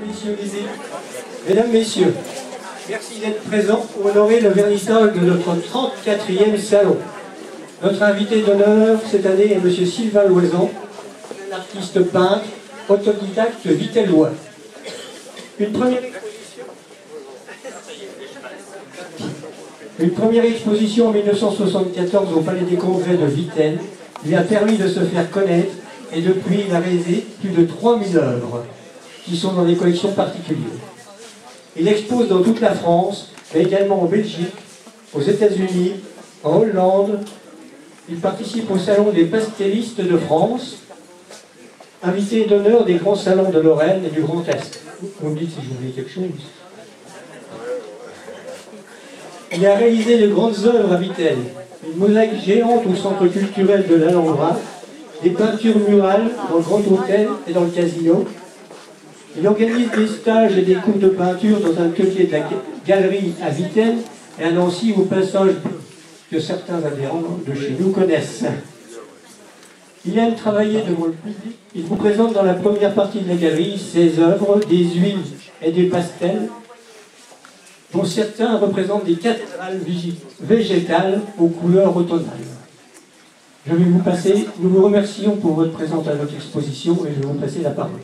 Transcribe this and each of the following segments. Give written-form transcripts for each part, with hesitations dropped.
Messieurs les élus, mesdames, messieurs, merci d'être présents pour honorer le vernissage de notre 34e salon. Notre invité d'honneur cette année est M. Sylvain Loisan, un artiste peintre, autodidacte vitellois. Une première exposition en 1974 au Palais des Congrès de Vittel lui a permis de se faire connaître et depuis il a réalisé plus de 3000 œuvres qui sont dans des collections particulières. Il expose dans toute la France, mais également en Belgique, aux États-Unis, en Hollande. Il participe au Salon des pastellistes de France, invité d'honneur des grands salons de Lorraine et du Grand Est. Vous me dites si j'oublie quelque chose. Il a réalisé de grandes œuvres à Vittel, une mosaïque géante au centre culturel de l'Alhambra, des peintures murales dans le Grand Hôtel et dans le Casino. Il organise des stages et des cours de peinture dans un atelier de la galerie à Vittel et à Nancy, au passage que certains adhérents de chez nous connaissent. Il aime travailler devant le public. Il vous présente dans la première partie de la galerie ses œuvres, des huiles et des pastels, dont certains représentent des cathédrales végétales aux couleurs automnales. Nous vous remercions pour votre présence à notre exposition et je vais vous passer la parole.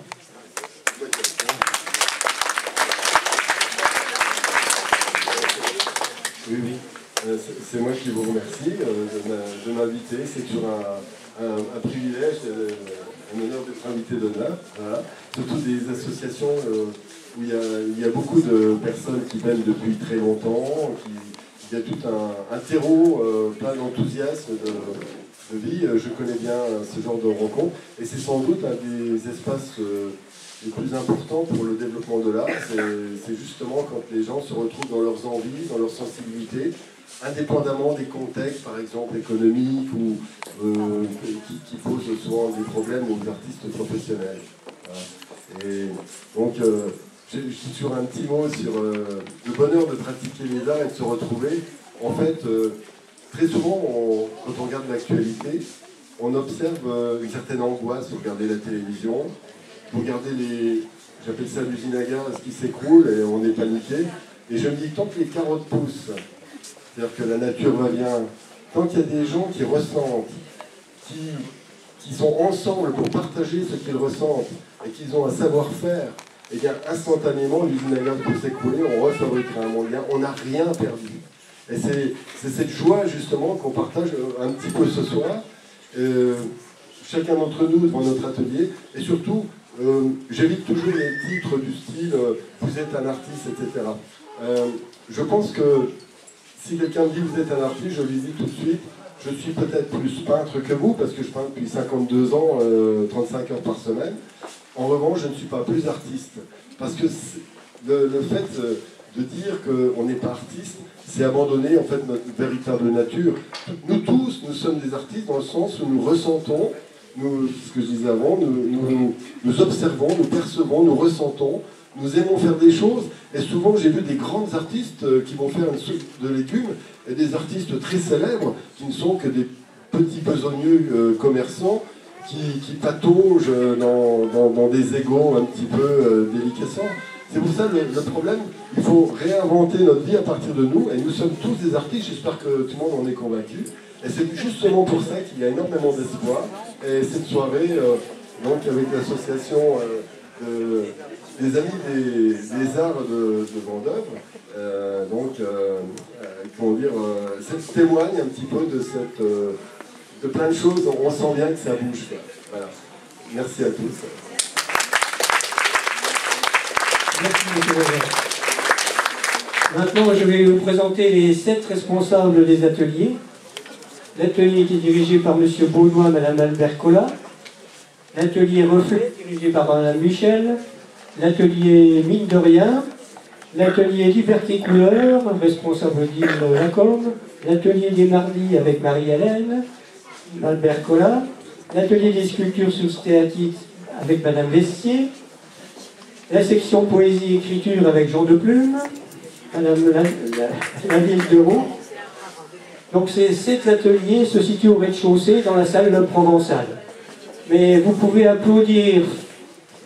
Oui, c'est moi qui vous remercie de m'inviter. C'est toujours un privilège, un honneur d'être invité d'honneur. Voilà. Surtout des associations où il y a beaucoup de personnes qui viennent depuis très longtemps, il y a tout un terreau plein d'enthousiasme, de vie. Je connais bien ce genre de rencontres et c'est sans doute un des espaces les plus importants pour le développement de l'art. C'est justement quand les gens se retrouvent dans leurs envies, dans leurs sensibilités, indépendamment des contextes, par exemple économiques, ou qui posent souvent des problèmes aux artistes professionnels. Voilà. Et donc, je dis toujours un petit mot sur le bonheur de pratiquer les arts et de se retrouver. En fait, très souvent, quand on regarde l'actualité, on observe une certaine angoisse. Vous regardez la télévision, vous regardez j'appelle ça l'usine à gaz qui s'écroule et on est paniqué. Et je me dis, tant que les carottes poussent, c'est-à-dire que la nature va bien, tant qu'il y a des gens qui ressentent, qui sont ensemble pour partager ce qu'ils ressentent et qu'ils ont un savoir-faire, et bien instantanément l'usine à gaz peut s'écrouler, on refabriquera un monde bien, on n'a rien perdu. Et c'est cette joie justement qu'on partage un petit peu ce soir, chacun d'entre nous devant notre atelier, et surtout, j'évite toujours les titres du style « vous êtes un artiste », etc. Je pense que si quelqu'un me dit « vous êtes un artiste », je lui dis tout de suite « je suis peut-être plus peintre que vous, parce que je peins depuis 52 ans, 35 heures par semaine. En revanche, je ne suis pas plus artiste. » Parce que le fait de dire qu'on n'est pas artiste, c'est abandonner en fait notre véritable nature. Nous tous, nous sommes des artistes dans le sens où nous ressentons, ce que je disais avant, nous observons, nous percevons, nous ressentons, nous aimons faire des choses, et souvent j'ai vu des grands artistes qui vont faire une soupe de légumes, et des artistes très célèbres qui ne sont que des petits besogneux commerçants qui pataugent dans des égos un petit peu déliquescents. C'est pour ça le problème, il faut réinventer notre vie à partir de nous, et nous sommes tous des artistes, j'espère que tout le monde en est convaincu. Et c'est justement pour ça qu'il y a énormément d'espoir. Et cette soirée, donc avec l'association des Amis des Arts de Vendeuvre, comment dire, ça témoigne un petit peu de plein de choses. On sent bien que ça bouge. Voilà. Merci à tous. Merci, M. Roger. Maintenant, je vais vous présenter les 7 responsables des ateliers. L'atelier était dirigé par M. Baudouin et Mme Albert Collat. L'atelier Reflet, dirigé par Mme Michel. L'atelier Mine de Rien. L'atelier Liberté Couleur, responsable d'Yves Lacombe. L'atelier des Mardis avec Marie-Hélène, Albert Collat. L'atelier des sculptures sous stéatite avec Mme Vestier. La section Poésie et Écriture avec Jean Deplume. Madame la ville de Roux. Donc ces 7 ateliers se situent au rez-de-chaussée dans la salle provençale. Mais vous pouvez applaudir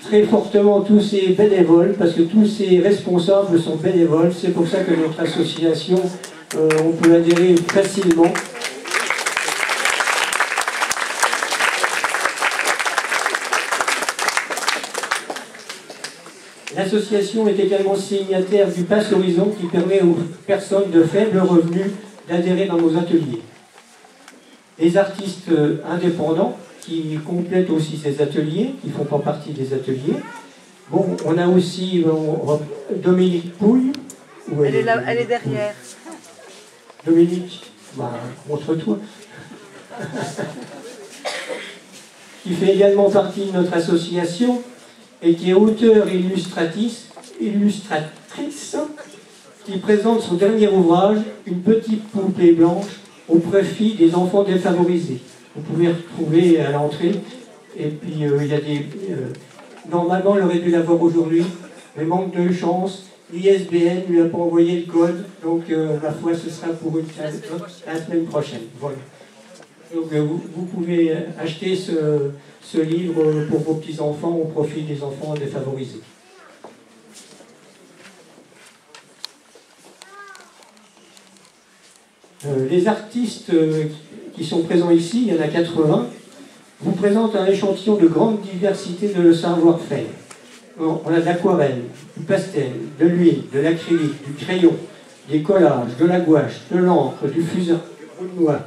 très fortement tous ces bénévoles, parce que tous ces responsables sont bénévoles. C'est pour ça que notre association, on peut adhérer facilement. L'association est également signataire du Pass Horizon qui permet aux personnes de faible revenu d'adhérer dans nos ateliers. Les artistes indépendants qui complètent aussi ces ateliers, qui font pas partie des ateliers. Bon, on a aussi Dominique Pouille. Elle est là, elle est derrière. Dominique, bah, montre-toi. Qui fait également partie de notre association et qui est auteure et illustratrice, qui présente son dernier ouvrage, Une petite poupée blanche au profit des enfants défavorisés. Vous pouvez retrouver à l'entrée. Et puis il y a des... normalement, elle aurait dû l'avoir aujourd'hui, mais manque de chance. L'ISBN ne lui a pas envoyé le code, donc ma foi, ce sera pour la semaine prochaine. Voilà. Donc vous pouvez acheter ce livre pour vos petits-enfants au profit des enfants défavorisés. Les artistes qui sont présents ici, il y en a 80, vous présentent un échantillon de grande diversité de le savoir-faire. On a de l'aquarelle, du pastel, de l'huile, de l'acrylique, du crayon, des collages, de la gouache, de l'encre, du fusain, du rouge noir,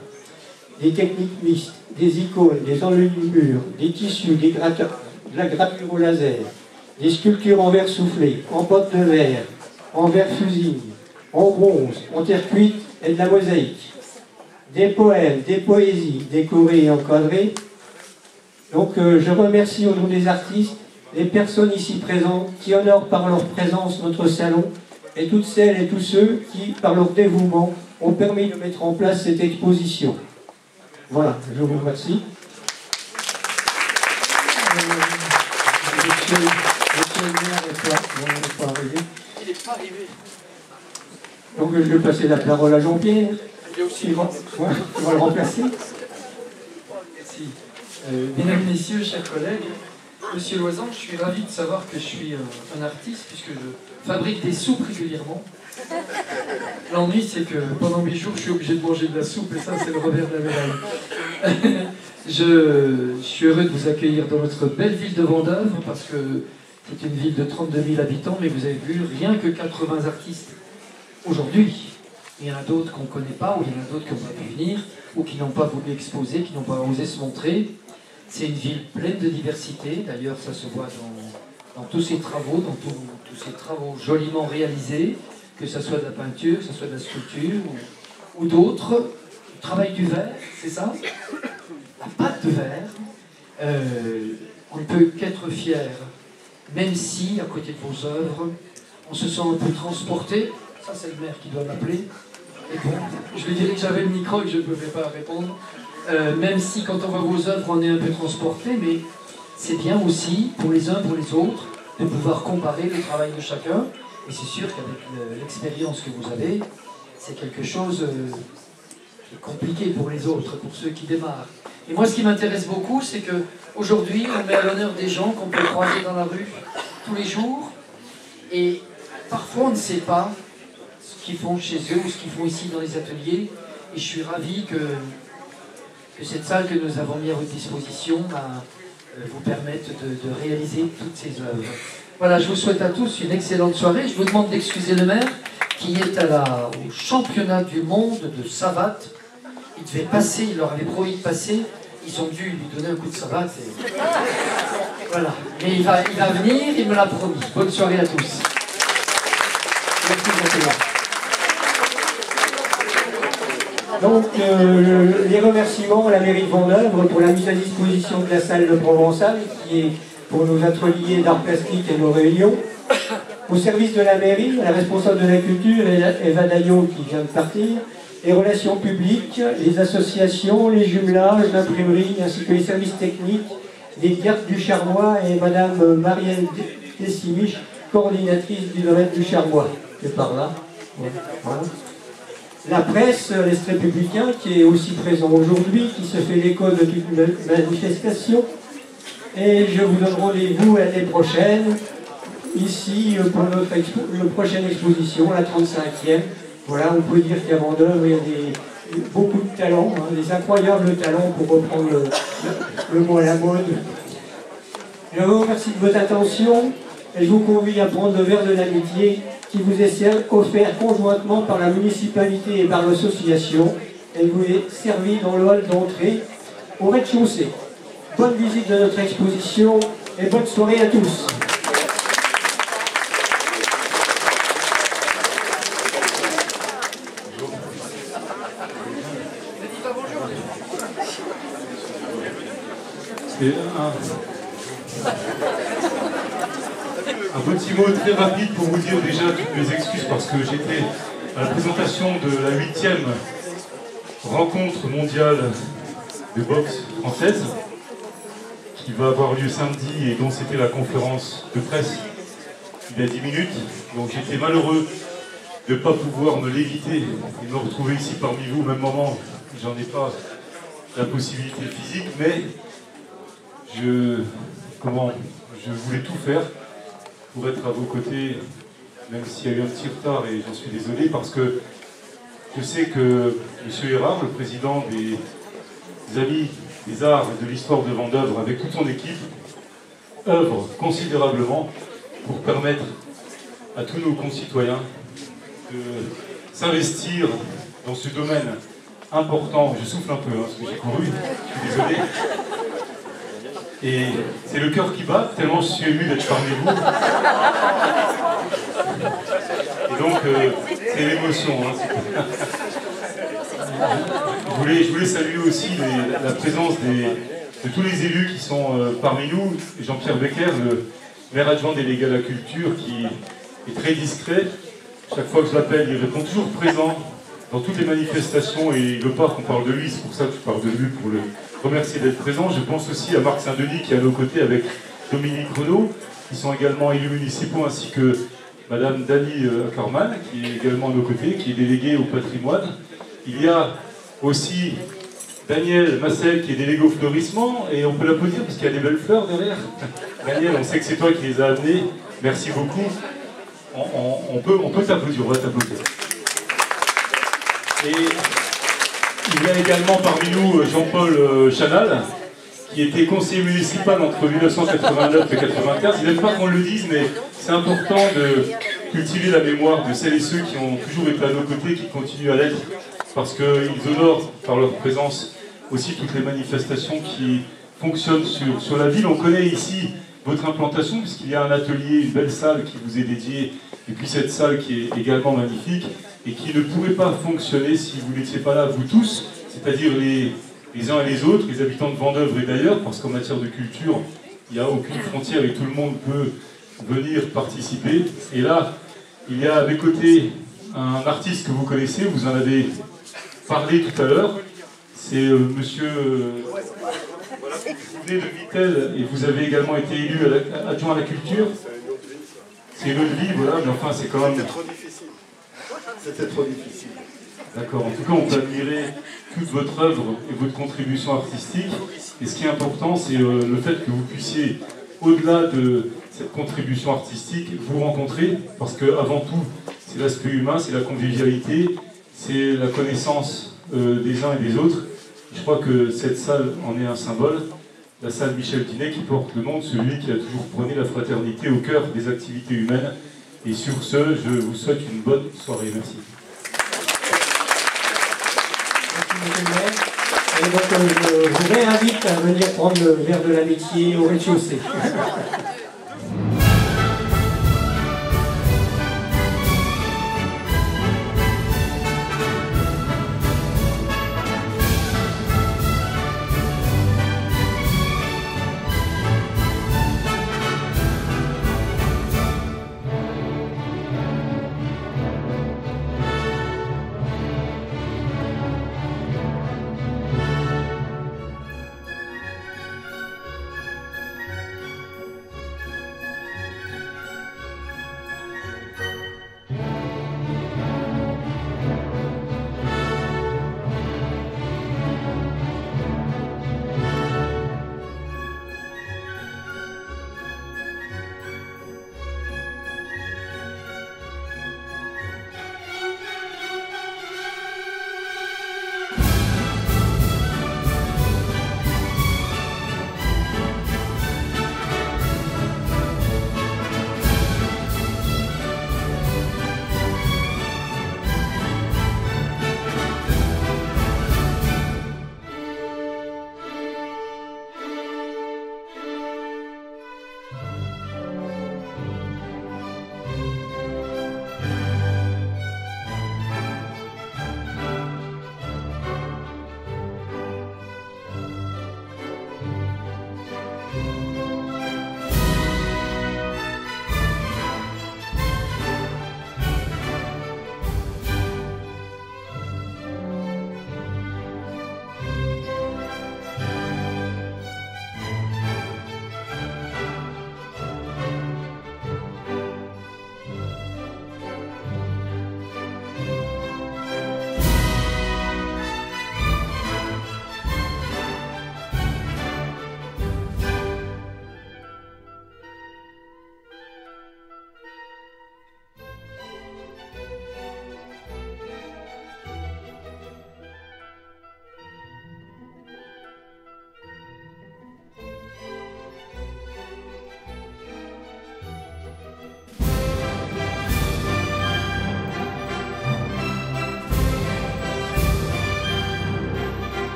des techniques mixtes, des icônes, des enluminures, des tissus, des gratteurs, de la gravure au laser, des sculptures en verre soufflé, en bottes de verre, en verre fusille, en bronze, en terre cuite et de la mosaïque, des poèmes, des poésies décorées et encadrées. Donc je remercie au nom des artistes les personnes ici présentes qui honorent par leur présence notre salon et toutes celles et tous ceux qui, par leur dévouement, ont permis de mettre en place cette exposition. Voilà, je vous remercie. Monsieur le maire n'est pas arrivé. Il n'est pas arrivé. Donc je vais passer la parole à Jean-Pierre. Il est aussi. Tu vas le remplacer. Merci. Mesdames, Messieurs, chers collègues, Monsieur Loisan, je suis ravi de savoir que je suis un artiste puisque je fabrique des soupes régulièrement. L'ennui, c'est que pendant 8 jours, je suis obligé de manger de la soupe et ça, c'est le revers de la médaille. Je suis heureux de vous accueillir dans notre belle ville de Vendeuvre parce que c'est une ville de 32 000 habitants, mais vous avez vu, rien que 80 artistes aujourd'hui. Il y en a d'autres qu'on ne connaît pas, ou il y en a d'autres qui n'ont pas pu venir, ou qui n'ont pas voulu exposer, qui n'ont pas osé se montrer. C'est une ville pleine de diversité, d'ailleurs ça se voit dans tous ces travaux, dans tous ces travaux joliment réalisés, que ce soit de la peinture, que ce soit de la sculpture, ou d'autres. Le travail du verre, c'est ça? La pâte de verre. On ne peut qu'être fier, même si, à côté de vos œuvres, on se sent un peu transporté. Ça, c'est le maire qui doit m'appeler. Et bon, je lui dirais que j'avais le micro et que je ne pouvais pas répondre. Même si, quand on voit vos œuvres, on est un peu transporté, mais c'est bien aussi, pour les uns, pour les autres, de pouvoir comparer le travail de chacun. Et c'est sûr qu'avec l'expérience que vous avez, c'est quelque chose de compliqué pour les autres, pour ceux qui démarrent. Et moi, ce qui m'intéresse beaucoup, c'est qu'aujourd'hui, on met à l'honneur des gens qu'on peut croiser dans la rue tous les jours. Et parfois, on ne sait pas ce qu'ils font chez eux ou ce qu'ils font ici dans les ateliers. Et je suis ravi que cette salle que nous avons mise à votre disposition vous permette de réaliser toutes ces œuvres. Voilà, je vous souhaite à tous une excellente soirée. Je vous demande d'excuser le maire qui est au championnat du monde de savate. Il devait passer, il leur avait promis de passer. Ils ont dû lui donner un coup de savate. Et... Voilà. Mais il va venir, il me l'a promis. Bonne soirée à tous. Merci, monsieur. Donc, les remerciements à la mairie de Vendeuvre pour la mise à disposition de la salle de Provençal, qui est pour nos ateliers d'art plastique et nos réunions. Au service de la mairie, la responsable de la culture, Eva Daillot, qui vient de partir, les relations publiques, les associations, les jumelages, l'imprimerie, ainsi que les services techniques, les cartes du Charmois et Madame Marielle Dessimiche, coordinatrice du domaine du Charmois. C'est par là. Voilà. la presse, l'Est républicain, qui est aussi présent aujourd'hui, qui se fait l'écho de toute manifestation. Et je vous donne rendez-vous l'année prochaine, ici, pour notre prochaine exposition, la 35e. Voilà, on peut dire qu'à Vendôme, il y a beaucoup de talents, des incroyables talents, pour reprendre le mot à la mode. Je vous remercie de votre attention et je vous convie à prendre le verre de l'amitié qui vous est offert conjointement par la municipalité et par l'association et vous est servi dans le hall d'entrée au rez-de-chaussée. Bonne visite de notre exposition et bonne soirée à tous. C'est un petit mot très rapide pour vous dire déjà toutes mes excuses parce que j'étais à la présentation de la 8e rencontre mondiale de boxe française qui va avoir lieu samedi et dont c'était la conférence de presse il y a 10 minutes. Donc j'étais malheureux de ne pas pouvoir me l'éviter et me retrouver ici parmi vous au même moment. J'en ai pas la possibilité physique, mais je voulais tout faire pour être à vos côtés, même s'il y a eu un petit retard et j'en suis désolé, parce que je sais que M. Erard, le président des Amis des Arts et de l'Histoire de Vendeuvre, avec toute son équipe, œuvre considérablement pour permettre à tous nos concitoyens de s'investir dans ce domaine important. Je souffle un peu, parce que j'ai couru, je suis désolé. Et c'est le cœur qui bat, tellement je suis ému d'être parmi vous. Et donc, c'est l'émotion. Hein. Je voulais saluer aussi la présence de tous les élus qui sont parmi nous. Jean-Pierre Becker, le maire adjoint délégué à la culture, qui est très discret. Chaque fois que je l'appelle, il répond toujours présent dans toutes les manifestations et il veut pas qu'on parle de lui. C'est pour ça que je parle de lui, pour le remercier d'être présent. Je pense aussi à Marc Saint-Denis qui est à nos côtés avec Dominique Renaud, qui sont également élus municipaux, ainsi que Madame Dany Ackerman, qui est également à nos côtés, qui est déléguée au patrimoine. Il y a aussi Daniel Massel qui est délégué au fleurissement, et on peut l'applaudir parce qu'il y a des belles fleurs derrière. Daniel, on sait que c'est toi qui les as amenées. Merci beaucoup. On peut t'applaudir, on va t'applaudir. Et il y a également parmi nous Jean-Paul Chanal, qui était conseiller municipal entre 1989 et 1995. Il n'aime pas qu'on le dise, mais c'est important de cultiver la mémoire de celles et ceux qui ont toujours été à nos côtés, qui continuent à l'être, parce qu'ils honorent par leur présence aussi toutes les manifestations qui fonctionnent sur la ville. On connaît ici votre implantation, puisqu'il y a un atelier, une belle salle qui vous est dédiée, et puis cette salle qui est également magnifique, et qui ne pourrait pas fonctionner si vous n'étiez pas là, vous tous, c'est-à-dire les uns et les autres, les habitants de Vendeuvre et d'ailleurs, parce qu'en matière de culture, il n'y a aucune frontière et tout le monde peut venir participer. Et là, il y a à mes côtés un artiste que vous connaissez, vous en avez parlé tout à l'heure, c'est monsieur... vous venez de Vittel et vous avez également été élu adjoint à la culture. C'est une autre vie, voilà, mais enfin c'est quand même... C'était trop difficile. C'était trop difficile. D'accord, en tout cas on peut admirer toute votre œuvre et votre contribution artistique. Et ce qui est important, c'est le fait que vous puissiez, au-delà de cette contribution artistique, vous rencontrer, parce qu'avant tout, c'est l'aspect humain, c'est la convivialité, c'est la connaissance des uns et des autres. Je crois que cette salle en est un symbole, la salle Michel Dinet, qui porte le nom de celui qui a toujours prôné la fraternité au cœur des activités humaines. Et sur ce, je vous souhaite une bonne soirée. Merci. Et donc, je vous réinvite à venir prendre le verre de l'amitié au rez-de-chaussée.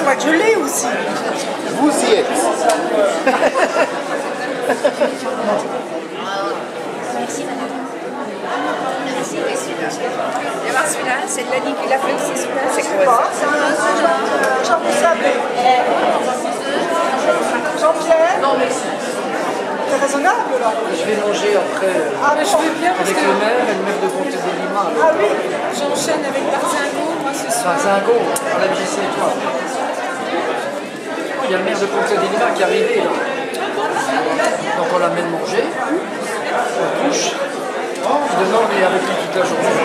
crois que je l'ai aussi. Vous y êtes. Merci madame. Merci, oui, celui-là. Et voir celui-là, c'est de la Nicolas Fleury, c'est celui-là, c'est quoi? C'est un Jean-Pierre. Jean-Pierre? Non, merci. C'est raisonnable là. Je vais manger après Mais je veux bien parce avec que... le maire et le maire de Comté des Limas. Ah oui. J'enchaîne avec Barzingo, moi ce soir. Barzingo, à la MJC Étoile. Il y a le maire de Comté des Limas qui est arrivé là. Donc on l'amène manger, on couche, demain on est avec lui toute la journée.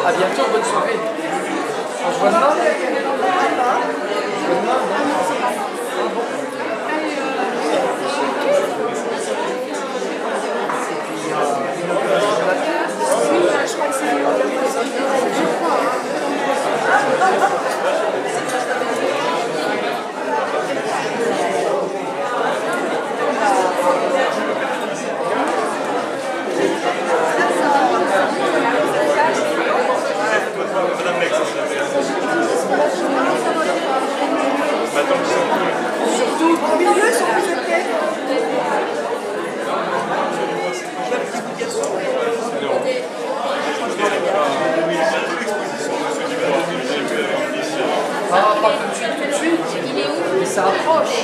À bientôt, bonne soirée. On se voit demain. Surtout au milieu, sur le côté. Ah, pas tout de suite. Mais ça approche.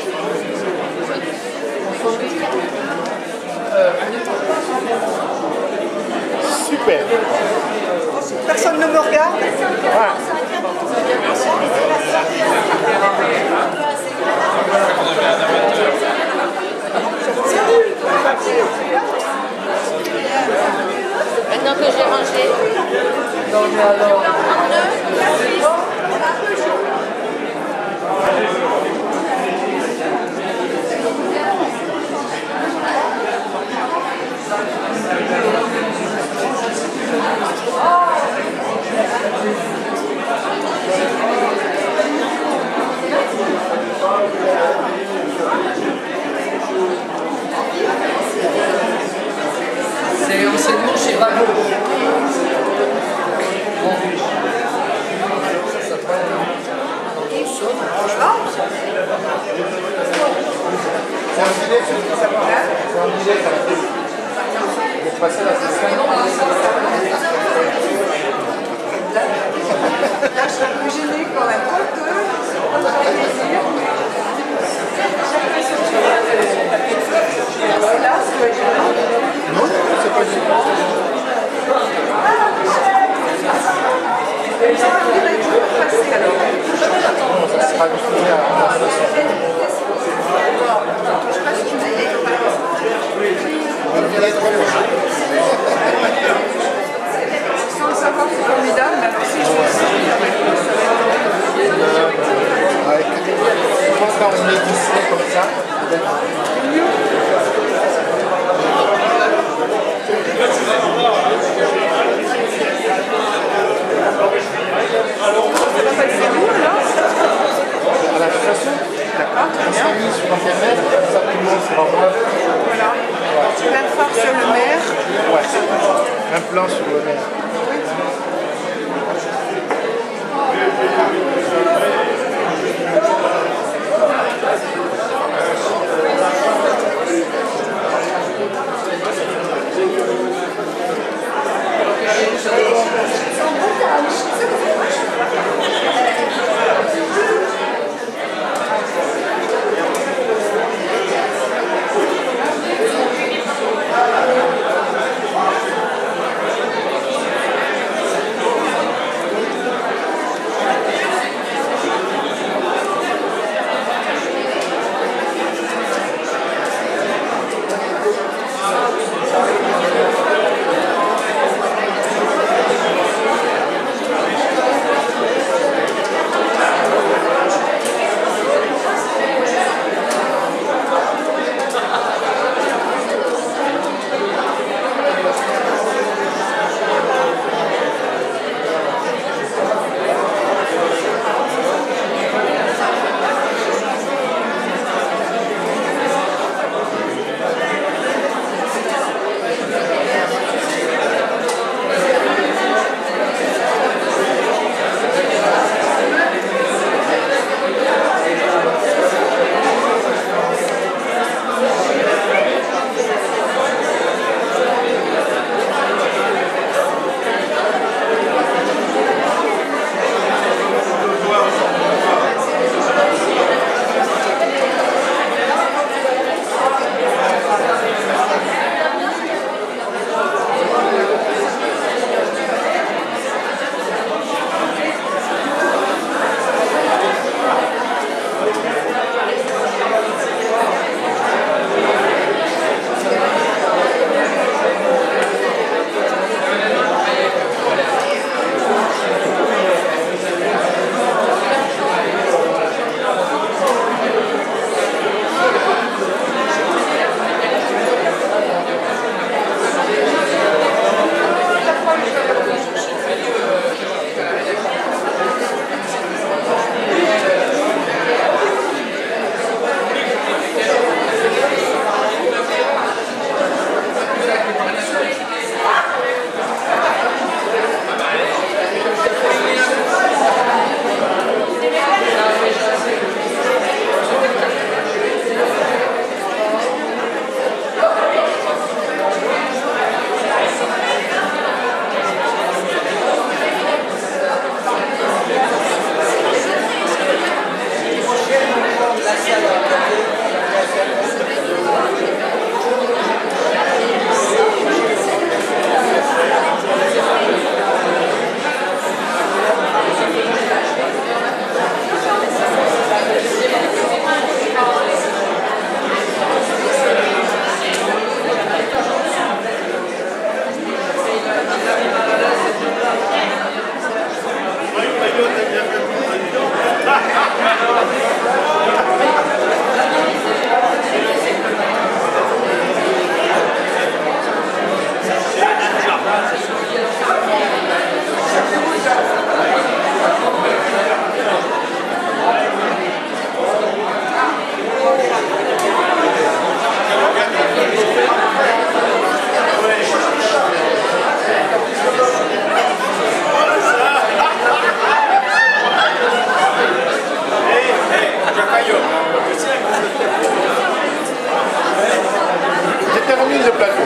Super. Personne ne me regarde. Maintenant que j'ai rangé. Non, mais alors. C'est enseignement chez Vago. C'est un gilet, c'est un gilet, ça va. Vous passez la session. Là, je serais un peu gênée quand même. C'est là, ça doit être gênant. Non, c'est pas du Non, ça sera diffusé à la session. Sans le savoir, c'est formidable, mais alors si je Je pense quand on est dessiné comme ça, à la station, d'accord, on s'est mis sur internet, ça tout le monde sera voir. Voilà. Plein de phare sur le maire. Ouais, un plan sur le maire. domine le plateau.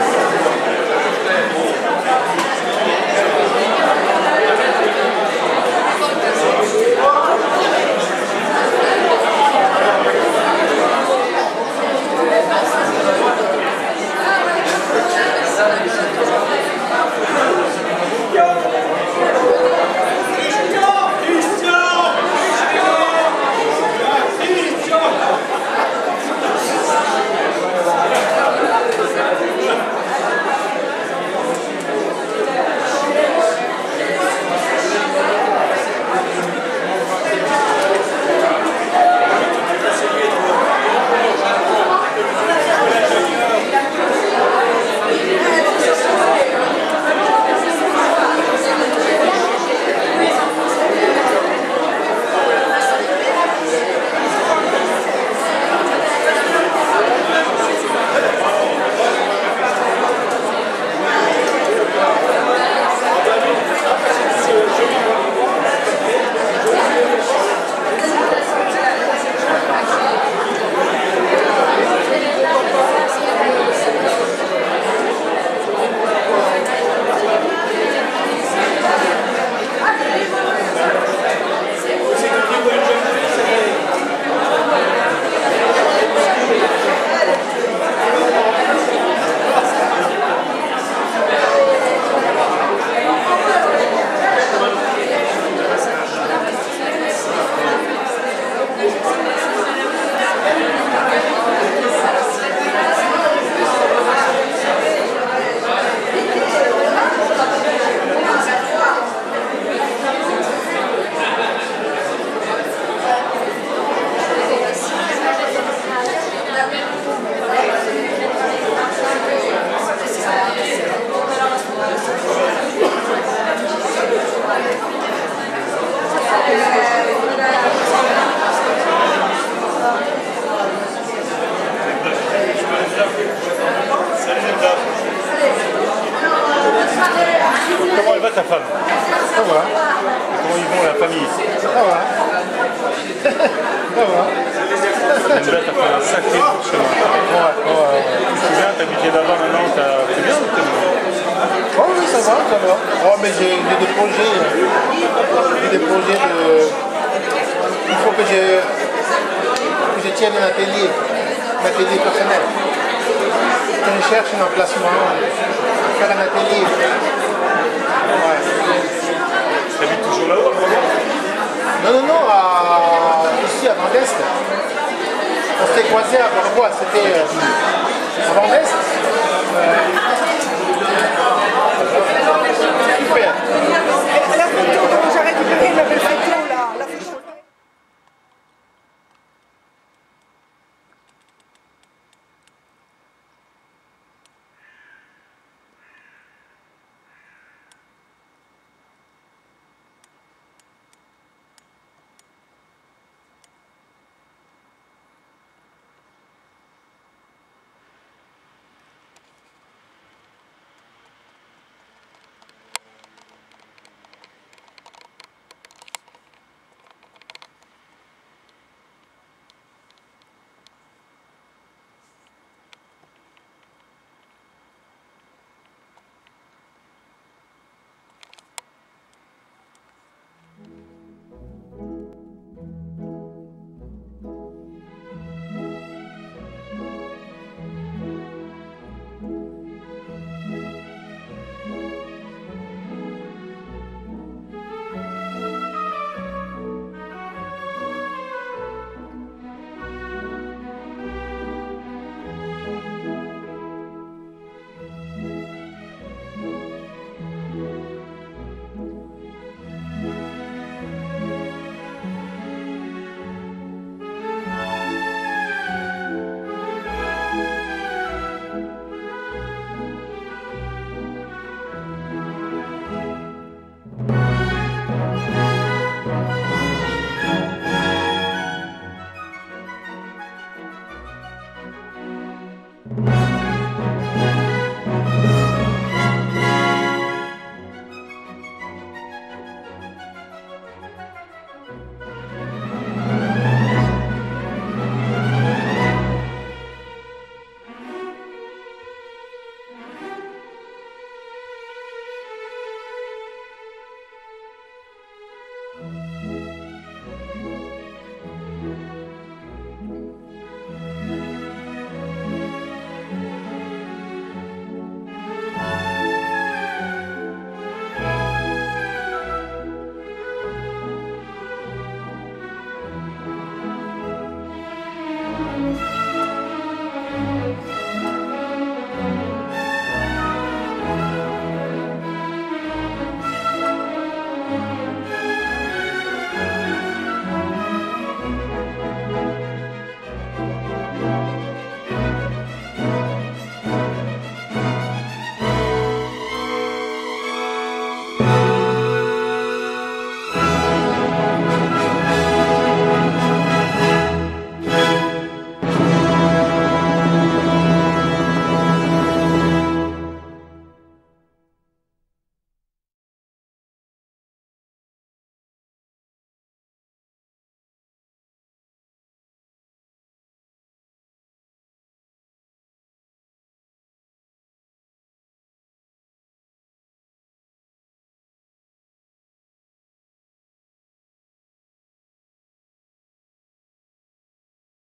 Comment elle va ta femme? Ça va. Et comment ils vont la famille? Ça va. Ça va. Là, t'as fait un sacré bout de chemin. Ouais. Tu te souviens, t'habitais là-bas maintenant, c'est bien ou t'es bien? Oh oui, ça va, ça va. Oh, mais j'ai des projets. J'ai des projets de... Il faut que je tienne un atelier personnel. Que je cherche un emplacement, faire un atelier. Ouais. T'habites toujours là-haut, Non, ici à Vendeste. On s'était croisés à Bordeaux, c'était à Vendeste.